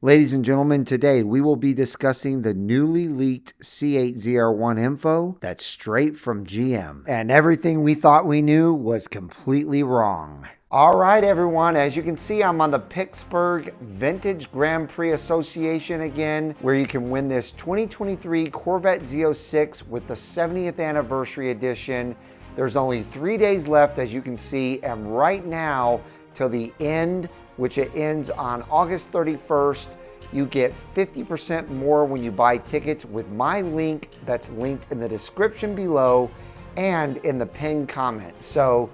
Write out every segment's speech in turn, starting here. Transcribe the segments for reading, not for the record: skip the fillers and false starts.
Ladies and gentlemen, today we will be discussing the newly leaked C8 ZR1 info that's straight from GM. And everything we thought we knew was completely wrong. All right, everyone, as you can see, I'm on the Pittsburgh Vintage Grand Prix Association again, where you can win this 2023 Corvette Z06 with the 70th anniversary edition. There's only 3 days left, as you can see, and right now till the end, which it ends on August 31st, you get 50% more when you buy tickets with my link that's linked in the description below and in the pinned comment. So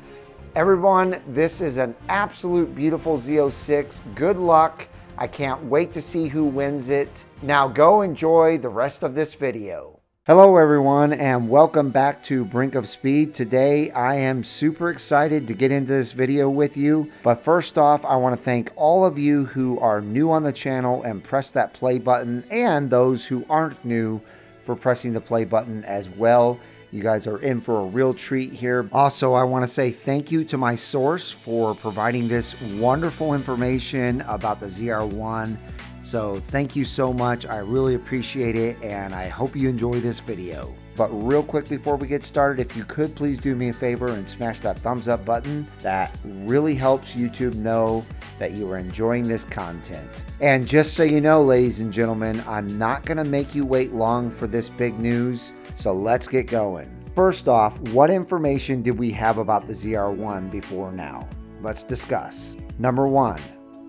everyone, this is an absolute beautiful Z06. Good luck. I can't wait to see who wins it. Now go enjoy the rest of this video. Hello everyone, and welcome back to Brink of Speed. Today I am super excited to get into this video with you, but first off I want to thank all of you who are new on the channel and press that play button, and those who aren't new for pressing the play button as well. You guys are in for a real treat here. Also, I want to say thank you to my source for providing this wonderful information about the ZR1. So thank you so much. I really appreciate it, and I hope you enjoy this video. But real quick before we get started, if you could please do me a favor and smash that thumbs up button. That really helps YouTube know that you are enjoying this content. And just so you know, ladies and gentlemen, I'm not going to make you wait long for this big news. So let's get going. First off, what information did we have about the ZR1 before now? Let's discuss. Number one,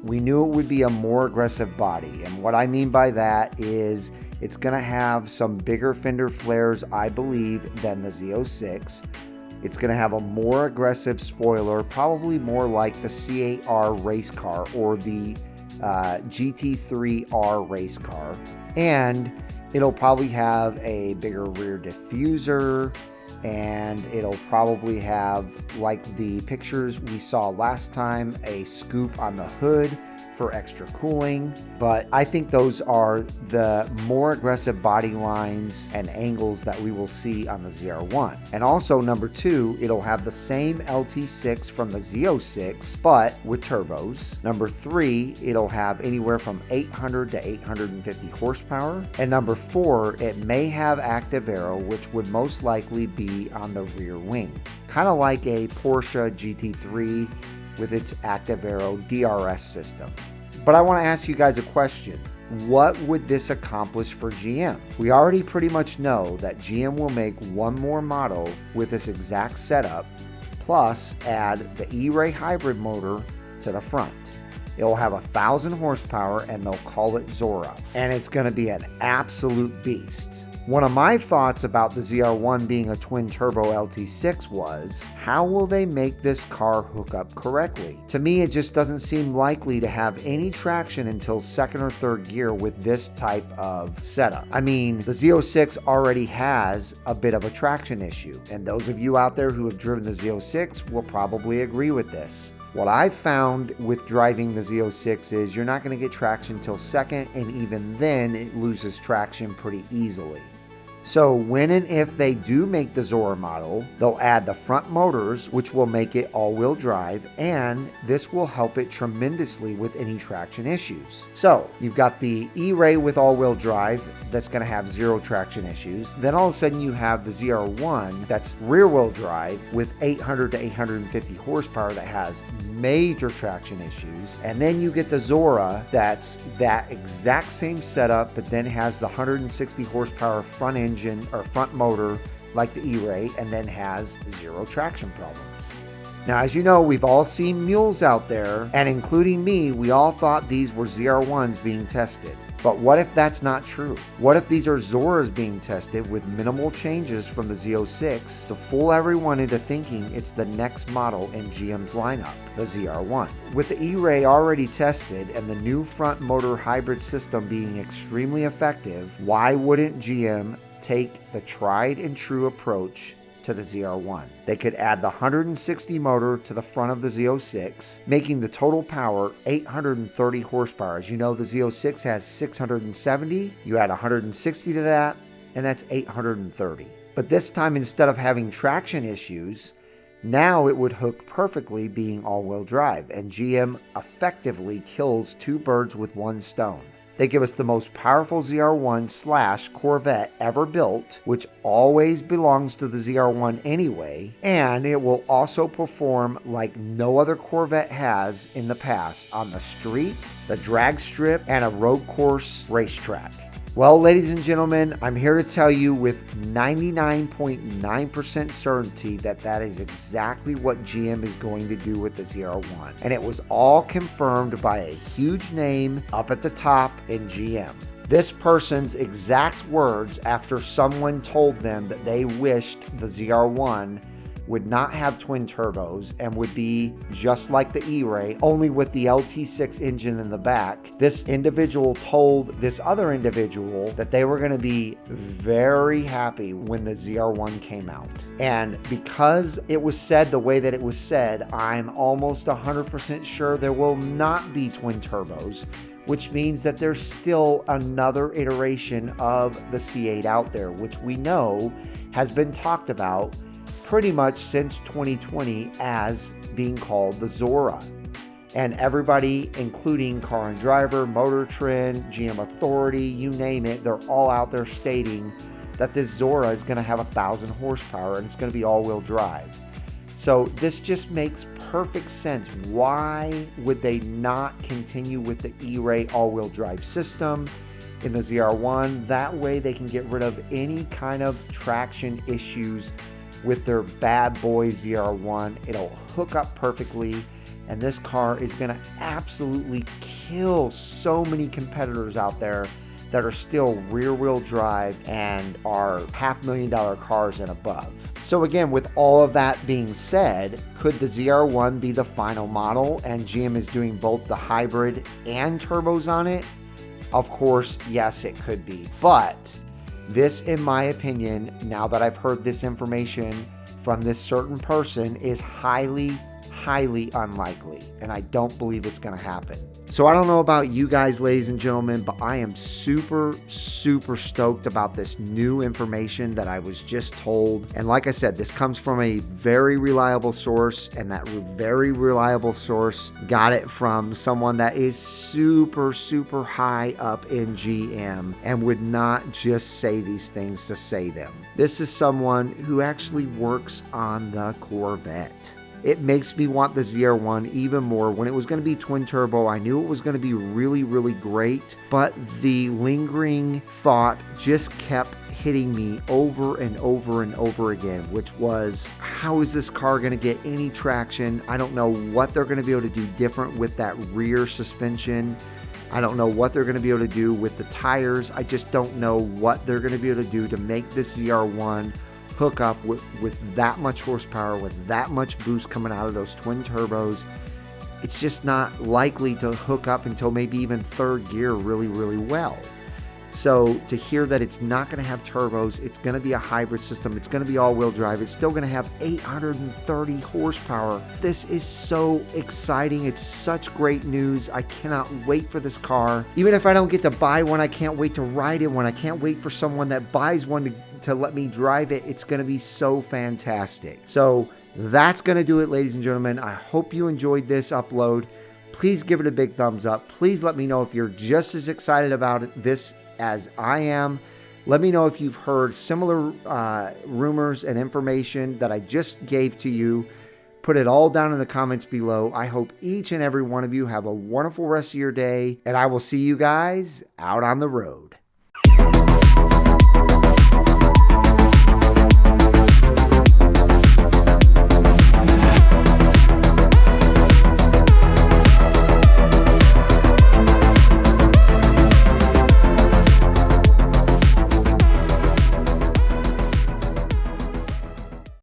we knew it would be a more aggressive body, and what I mean by that is it's going to have some bigger fender flares, I believe, than the Z06. It's going to have a more aggressive spoiler, probably more like the C8R race car or the GT3R race car, and it'll probably have a bigger rear diffuser, and it'll probably have, like the pictures we saw last time, a scoop on the hood for extra cooling. But I think those are the more aggressive body lines and angles that we will see on the ZR1. And also number two, it'll have the same LT6 from the Z06 but with turbos. Number three, it'll have anywhere from 800 to 850 horsepower. And number four, it may have active aero, which would most likely be on the rear wing, kind of like a Porsche GT3 with its active aero DRS system. But I want to ask you guys a question. What would this accomplish for GM? We already pretty much know that GM will make one more model with this exact setup, plus add the E-Ray hybrid motor to the front. It'll have 1,000 horsepower and they'll call it Zora. And it's going to be an absolute beast. One of my thoughts about the ZR1 being a twin-turbo LT6 was, how will they make this car hook up correctly? To me, it just doesn't seem likely to have any traction until second or third gear with this type of setup. I mean, the Z06 already has a bit of a traction issue, and those of you out there who have driven the Z06 will probably agree with this. What I've found with driving the Z06 is you're not going to get traction till second, and even then it loses traction pretty easily. So when and if they do make the Zora model, they'll add the front motors, which will make it all-wheel drive, and this will help it tremendously with any traction issues. So you've got the E-Ray with all-wheel drive that's going to have zero traction issues. Then all of a sudden you have the ZR1 that's rear-wheel drive with 800 to 850 horsepower that has major traction issues. And then you get the Zora that's that exact same setup, but then has the 160 horsepower front engine or front motor like the E-Ray, and then has zero traction problems. Now, as you know, we've all seen mules out there, and including me, we all thought these were ZR1s being tested. But what if that's not true? What if these are Zoras being tested with minimal changes from the Z06 to fool everyone into thinking it's the next model in GM's lineup, the ZR1? With the E-Ray already tested and the new front motor hybrid system being extremely effective, why wouldn't GM take the tried and true approach to the ZR1? They could add the 160 motor to the front of the Z06, making the total power 830 horsepower. As you know, the Z06 has 670. You add 160 to that, and that's 830. But this time, instead of having traction issues, now it would hook perfectly being all-wheel drive, and GM effectively kills two birds with one stone. They give us the most powerful ZR1 / Corvette ever built, which always belongs to the ZR1 anyway, and it will also perform like no other Corvette has in the past on the street, the drag strip, and a road course racetrack. Well, ladies and gentlemen, I'm here to tell you with 99.9% certainty that that is exactly what GM is going to do with the ZR1. And it was all confirmed by a huge name up at the top in GM. This person's exact words after someone told them that they wished the ZR1 would not have twin turbos and would be just like the E-Ray, only with the LT6 engine in the back. This individual told this other individual that they were going to be very happy when the ZR1 came out. And because it was said the way that it was said, I'm almost 100% sure there will not be twin turbos, which means that there's still another iteration of the C8 out there, which we know has been talked about pretty much since 2020 as being called the Zora. And everybody, including Car and Driver, Motor Trend, GM Authority, you name it, they're all out there stating that this Zora is going to have 1,000 horsepower and it's going to be all-wheel drive. So this just makes perfect sense. Why would they not continue with the E-Ray all-wheel drive system in the ZR1? That way they can get rid of any kind of traction issues with their bad boy ZR1. It'll hook up perfectly, and this car is going to absolutely kill so many competitors out there that are still rear-wheel drive and are $500,000 cars and above. So again, with all of that being said, could the ZR1 be the final model and GM is doing both the hybrid and turbos on it? Of course, yes, it could be. But this, in my opinion, now that I've heard this information from this certain person, is highly unlikely, and I don't believe it's going to happen. So I don't know about you guys, ladies and gentlemen, but I am super stoked about this new information that I was just told. And like I said, this comes from a very reliable source, and that very reliable source got it from someone that is super high up in GM and would not just say these things to say them. This is someone who actually works on the Corvette. It makes me want the ZR1 even more. When it was going to be twin turbo, I knew it was going to be really great, but the lingering thought just kept hitting me over and over again, which was, how is this car going to get any traction? I don't know what they're going to be able to do different with that rear suspension. I don't know what they're going to be able to do with the tires. I just don't know what they're going to be able to do to make this ZR1 hook up with that much horsepower, with that much boost coming out of those twin turbos. It's just not likely to hook up until maybe even third gear really well. So to hear that it's not going to have turbos, it's going to be a hybrid system, it's going to be all-wheel drive, it's still going to have 830 horsepower. This is so exciting. It's such great news. I cannot wait for this car. Even if I don't get to buy one, I can't wait to ride in one. I can't wait for someone that buys one to let me drive it. It's going to be so fantastic. So that's going to do it, ladies and gentlemen. I hope you enjoyed this upload. Please give it a big thumbs up. Please let me know if you're just as excited about this as I am. Let me know if you've heard similar rumors and information that I just gave to you. Put it all down in the comments below. I hope each and every one of you have a wonderful rest of your day, and I will see you guys out on the road.